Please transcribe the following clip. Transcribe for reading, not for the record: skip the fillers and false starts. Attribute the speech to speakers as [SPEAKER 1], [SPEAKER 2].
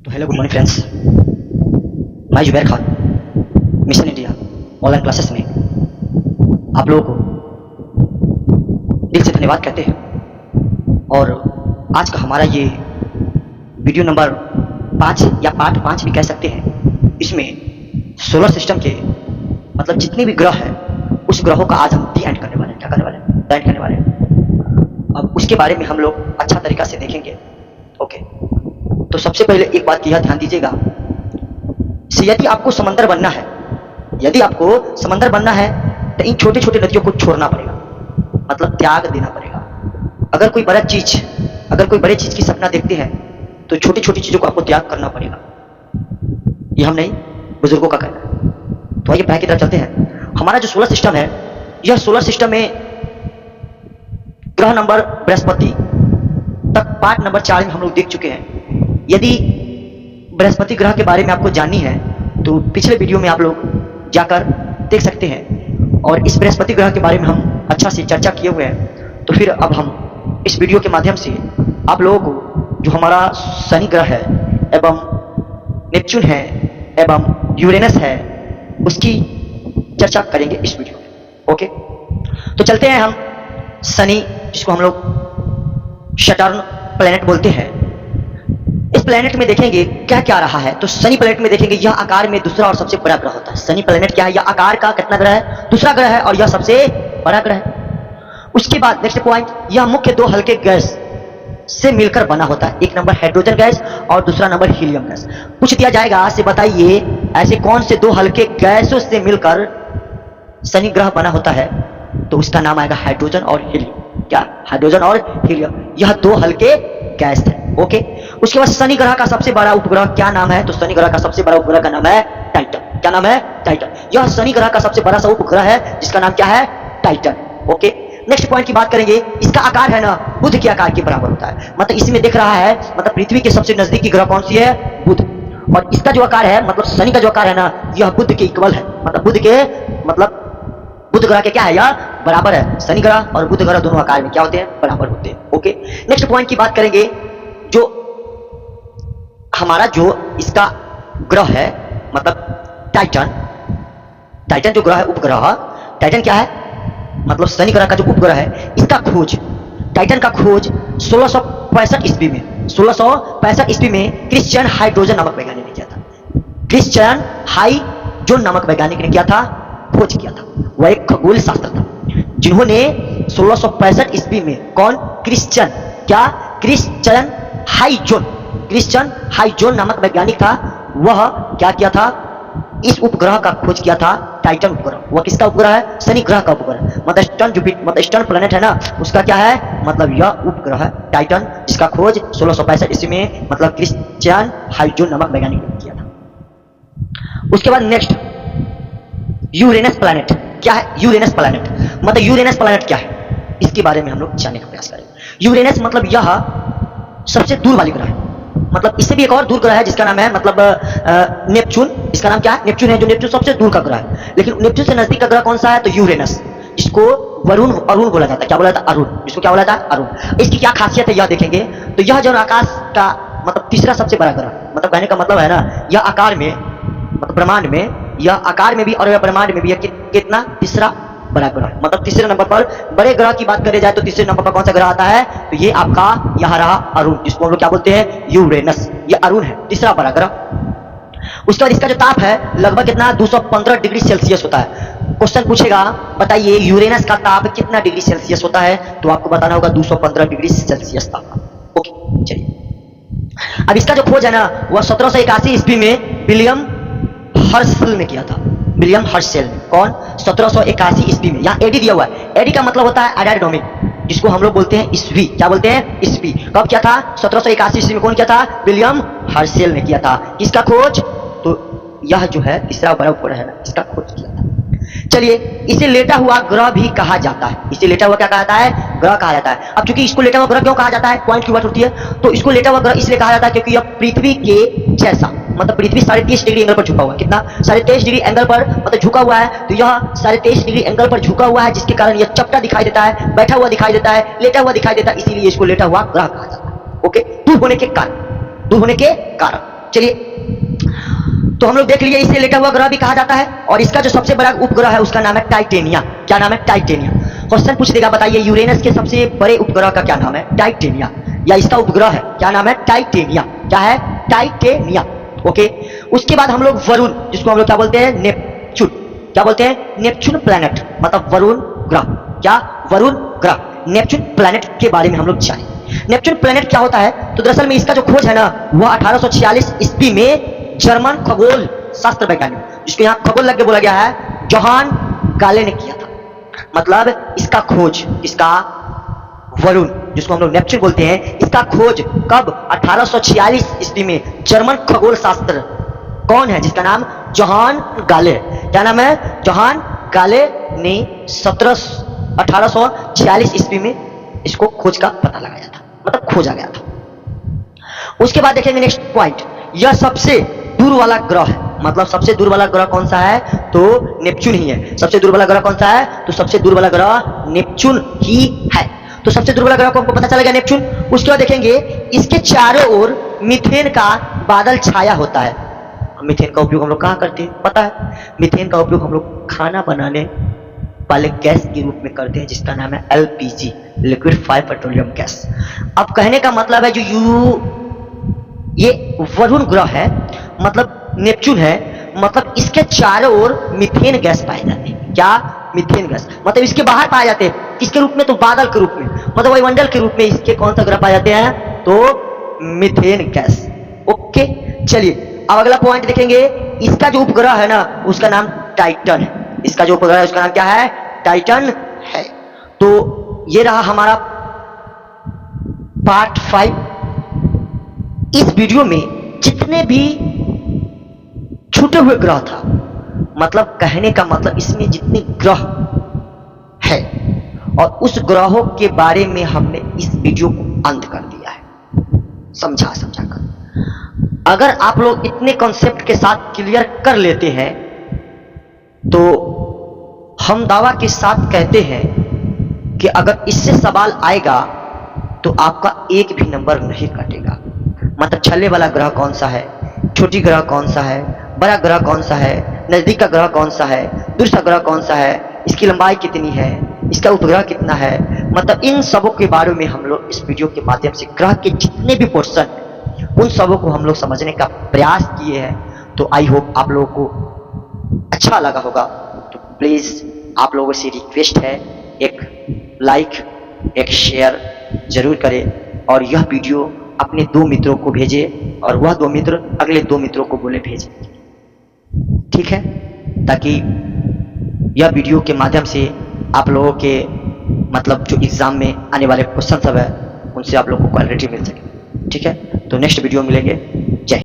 [SPEAKER 1] तो hello good morning friends, मैं Zubair Khan mission India online classes में आप लोगों को दिल से धन्यवाद कहते हैं। और आज का हमारा ये वीडियो नंबर 5 या पार्ट 5 भी कह सकते हैं। इसमें सोलर सिस्टम के मतलब जितने भी ग्रह हैं उस ग्रहों का आज हम दी एंड करने वाले हैं। क्या करने वाले हैं? दी एंड करने वाले हैं। अब उसके बारे में हम लोग अच्छा तरीका से देखेंगे। ओके, तो सबसे पहले एक बात की ध्यान दीजिएगा, यदि आपको समंदर बनना है, यदि आपको समंदर बनना है तो इन छोटे छोटे नदियों को छोड़ना पड़ेगा, मतलब त्याग देना पड़ेगा। अगर कोई बड़े चीज की सपना देखते हैं तो छोटी छोटी चीजों को आपको त्याग करना पड़ेगा। ये हम नहीं, बुजुर्गों का कहना है। तो आइए पढ़ाई की तरफ चलते हैं। हमारा जो सोलर सिस्टम है, यह सोलर सिस्टम में ग्रह नंबर बृहस्पति तक पार्ट नंबर 4 में हम लोग देख चुके हैं। यदि बृहस्पति ग्रह के बारे में आपको जाननी है तो पिछले वीडियो में आप लोग जाकर देख सकते हैं, और इस बृहस्पति ग्रह के बारे में हम अच्छा से चर्चा किए हुए हैं। तो फिर अब हम इस वीडियो के माध्यम से आप लोगों को जो हमारा शनि ग्रह है एवं नेपच्यून है एवं यूरेनस है उसकी चर्चा करेंगे इस वीडियो में। ओके, तो चलते हैं हम शनि, जिसको हम लोग शटर्न प्लेनेट बोलते हैं। इस प्लेनेट में देखेंगे क्या क्या रहा है। तो शनि प्लेनेट में देखेंगे यह आकार में दूसरा और सबसे बड़ा ग्रह होता है। शनि प्लेनेट क्या है? यह आकार का कितना ग्रह है? दूसरा ग्रह है, और यह सबसे बड़ा ग्रह है। उसके बाद नेक्स्ट पॉइंट, यह मुख्य दो हल्के गैस से मिलकर बना होता है। एक नंबर हाइड्रोजन गैस और दूसरा नंबर हीलियम गैस। पूछ दिया जाएगा से बताइए ऐसे कौन से दो हल्के गैसों से मिलकर शनि ग्रह बना होता है, तो उसका नाम आएगा हाइड्रोजन और हीलियम। क्या? हाइड्रोजन और हीलियम, यह दो हल्के गैस है। ओके, उसके बाद शनि ग्रह का सबसे बड़ा उपग्रह क्या नाम है? तो शनि ग्रह का सबसे बड़ा उपग्रह का नाम है टाइटन। क्या नाम है? टाइटन। यह शनि ग्रह का सबसे बड़ा सा उपग्रह है जिसका नाम क्या है? टाइटन। ओके, नेक्स्ट पॉइंट की बात करेंगे। इसका आकार है ना बुध के आकार के बराबर होता है। मतलब इसमें दिख रहा है, मतलब पृथ्वी के सबसे नजदीकी ग्रह कौन सी है? बुध। और इसका जो आकार है, मतलब शनि का जो आकार है ना, यह बुध के इक्वल है। मतलब बुध ग्रह के क्या है? यह बराबर है। शनि ग्रह और बुध ग्रह दोनों आकार में क्या होते हैं? बराबर होते हैं। ओके, नेक्स्ट पॉइंट की बात करेंगे। जो हमारा जो इसका ग्रह है, मतलब टाइटन जो ग्रह है, उपग्रह टाइटन क्या है? मतलब शनि ग्रह का जो उपग्रह है, इसका खोज, टाइटन का खोज 1665 ईस्वी में 1665 ईस्वी में क्रिश्चियन हाइड्रोजन नामक वैज्ञानिक ने किया था। क्रिश्चियन हाइड्रोजन नामक वैज्ञानिक ने क्या था? खोज किया था। वह एक खगोल शास्त्र था जिन्होंने 1665 ईस्वी में, कौन? क्रिश्चियन हाइड्रोजन नामक वैज्ञानिक था। वह क्या किया था? इस उपग्रह का खोज किया था, टाइटन उपग्रह। वह किसका उपग्रह है? शनि ग्रह का उपग्रह। मतलब ईस्टर्न प्लेनेट है ना, उसका क्या है? मतलब यह उपग्रह है टाइटन, जिसका खोज 1665 ईस्वी में मतलब क्रिश्चियन हाइड्रोजन नामक वैज्ञानिक ने किया था। उसके बाद नेक्स्ट, यूरेनस प्लैनेट। क्या है यूरेनस प्लैनेट? मतलब यूरेनस प्लैनेट क्या है, इसके बारे में हम लोग जानने का प्रयास करेंगे। यूरेनस मतलब यह सबसे दूर वाली ग्रह है। मतलब इससे भी एक और दूर ग्रह है जिसका नाम है मतलब नेपच्यून। इसका नाम क्या है? नेपच्यून है, जो नेपच्यून सबसे दूर का ग्रह है। लेकिन नेपच्यून से नजदीक का ग्रह कौन सा है? तो यूरेनस, जिसको अरुण बोला जाता है। क्या बोला जाता है? अरुण। जिसको क्या बोला जाता है? अरुण। इसकी क्या खासियत है यह देखेंगे। तो यह जो आकाश का मतलब तीसरा सबसे बड़ा ग्रह, मतलब कहने का मतलब है ना, यह आकार में, मतलब ब्रह्मांड में, यह आकार में भी और ब्रह्मांड में भी कितना? तीसरा बड़ा ग्रह। मतलब तीसरे नंबर पर बड़े ग्रह की बात करे जाए तो तीसरे नंबर पर कौन सा ग्रह आता है? तो ये आपका यह रहा अरुण, जिसको हम लोग क्या बोलते हैं? यूरेनस। ये अरुण है, तीसरा बड़ा ग्रह। उसके बाद इसका जो ताप है लगभग कितना? 215 डिग्री सेल्सियस होता है। क्वेश्चन पूछेगा बताइए यूरेनस का ताप कितना डिग्री सेल्सियस होता है, तो आपको बताना होगा 215 डिग्री सेल्सियस ताप। ओके, चलिए। अब इसका जो खोज है ना, वह 1781 ईस्वी में विलियम हर्शेल ने किया था। विलियम हर्शेल ने, कौन? 1781 ईस्वी में। यहाँ एडी दिया हुआ है। एडी का मतलब होता है एडाइडोमिक, जिसको हम लोग बोलते हैं ईस्वी। क्या बोलते हैं? ईस्वी। कब किया था? 1781 ईस्वी में। कौन किया था? विलियम हर्शेल ने किया था। किसका खोज? तो यह जो है तीसरा बड़ा उपग्रह है ना, इसका खोज किया था। चलिए, इसे लेटा हुआ ग्रह भी कहा जाता है। इसे लेटा हुआ क्या कहा जाता है? ग्रह कहा जाता है। अब चूंकि इसको लेटा हुआ ग्रह क्यों कहा जाता है, पॉइंट की बात होती है, तो इसको लेटा हुआ ग्रह इसलिए कहा जाता है क्योंकि यह पृथ्वी के जैसा, मतलब पृथ्वी 23.5 डिग्री एंगल पर झुका हुआ है। कितना? 23.5 डिग्री एंगल पर मतलब झुका हुआ है। तो यह 23.5 डिग्री एंगल पर झुका हुआ है, जिसके कारण यह चपटा दिखाई देता है, बैठा हुआ दिखाई देता है, लेटा हुआ दिखाई देता है, इसीलिए इसको लेटा हुआ ग्रह कहा जाता है। ओके, दूर होने के कारण चलिए, तो हम लोग देख लिए इसे लेटा हुआ ग्रह भी कहा जाता है, और इसका जो सबसे बड़ा उपग्रह है उसका नाम है टाइटेनिया। क्या नाम है? टाइटेनिया। क्वेश्चन पूछ देगा, बताइए यूरेनस के सबसे बड़े उपग्रह का क्या नाम है? टाइटेनिया। या इसका उपग्रह है, क्या नाम है? टाइटेनिया। क्या है? टाइटेनिया। ओके। उसके बाद हम लोग वरुण, जिसको हम लोग क्या बोलते हैं? नेपच्यून। क्या बोलते हैं? नेपच्यून प्लैनेट, मतलब वरुण ग्रह। क्या? वरुण ग्रह। नेपच्यून प्लैनेट के बारे में हम लोग जाने। नेपच्यून प्लैनेट क्या होता है? तो दरअसल में इसका जो खोज है ना, वह 1846 ईस्वी में जर्मन खगोल शास्त्र वैज्ञानिक, जिसको यहाँ खगोल लग के बोला गया है, जोहान गाले ने किया था। मतलब इसका खोज, इसका वरुण, जिसको हम लोग नेपच्यून बोलते हैं, इसका खोज कब? 1846 ईस्वी में जर्मन खगोल शास्त्र कौन है? जिसका नाम जोहान गाले। क्या नाम है? जोहान गाले ने 1846 ईस्वी में इसको खोज का पता लगाया था, मतलब खोजा गया था। उसके बाद देखेंगे नेक्स्ट पॉइंट, यह सबसे दूर वाला ग्रह है। मतलब सबसे दूर वाला ग्रह कौन सा है? तो नेपच्यून ही है। सबसे दूर वाला ग्रह कौन सा है? तो सबसे दूर वाला ग्रह नेपच्यून ही है। तो सबसे दूर वाला ग्रह को हमको पता चलेगा नेपच्यून। उसके बाद देखेंगे इसके चारों ओर मीथेन का बादल छाया होता है। मीथेन का उपयोग हम लोग कहाँ करते हैं? पता है, मीथेन का उपयोग हम लोग खाना बनाने वाले गैस के रूप में करते हैं, जिसका नाम है एलपीजी, लिक्विफाइड पेट्रोलियम गैस। अब कहने का मतलब है ये वरुण ग्रह है, मतलब नेपच्यून है, मतलब इसके चारों ओर मीथेन गैस पाए जाते हैं। क्या? Methane gas. मतलब इसके बाहर पाए जाते हैं, किसके रूप में? तो बादल के रूप में, मतलब वायुमंडल के रूप में इसके कौन सा ग्रह पाए जाते हैं? तो मीथेन गैस। ओके, चलिए अब अगला पॉइंट देखेंगे। इसका जो उपग्रह है ना, उसका नाम टाइटन है। इसका जो उपग्रह है उसका नाम क्या है? टाइटन है। तो ये रहा हमारा पार्ट 5। इस वीडियो में जितने भी छूटे हुए ग्रह था, मतलब कहने का मतलब इसमें जितने ग्रह है और उस ग्रहों के बारे में हमने इस वीडियो को अंत कर दिया है, समझा कर। अगर आप लोग इतने कॉन्सेप्ट के साथ क्लियर कर लेते हैं तो हम दावा के साथ कहते हैं कि अगर इससे सवाल आएगा तो आपका एक भी नंबर नहीं कटेगा। मतलब छल्ले वाला ग्रह कौन सा है, छोटी ग्रह कौन सा है, बड़ा ग्रह कौन सा है, नजदीक का ग्रह कौन सा है, दूर सा ग्रह कौन सा है, इसकी लंबाई कितनी है, इसका उपग्रह कितना है, मतलब इन सबों के बारे में हम लोग इस वीडियो के माध्यम से ग्रह के जितने भी पोर्शन उन सबों को हम लोग समझने का प्रयास किए हैं। तो आई होप आप लोगों को अच्छा लगा होगा। तो प्लीज आप लोगों से रिक्वेस्ट है, एक लाइक, एक शेयर जरूर करें, और यह वीडियो अपने 2 मित्रों को भेजे, और वह 2 मित्र अगले 2 मित्रों को बोले भेजें। ठीक है, ताकि यह वीडियो के माध्यम से आप लोगों के मतलब जो एग्जाम में आने वाले क्वेश्चन सब है उनसे आप लोगों को क्लैरिटी मिल सके। ठीक है, तो नेक्स्ट वीडियो मिलेंगे। जय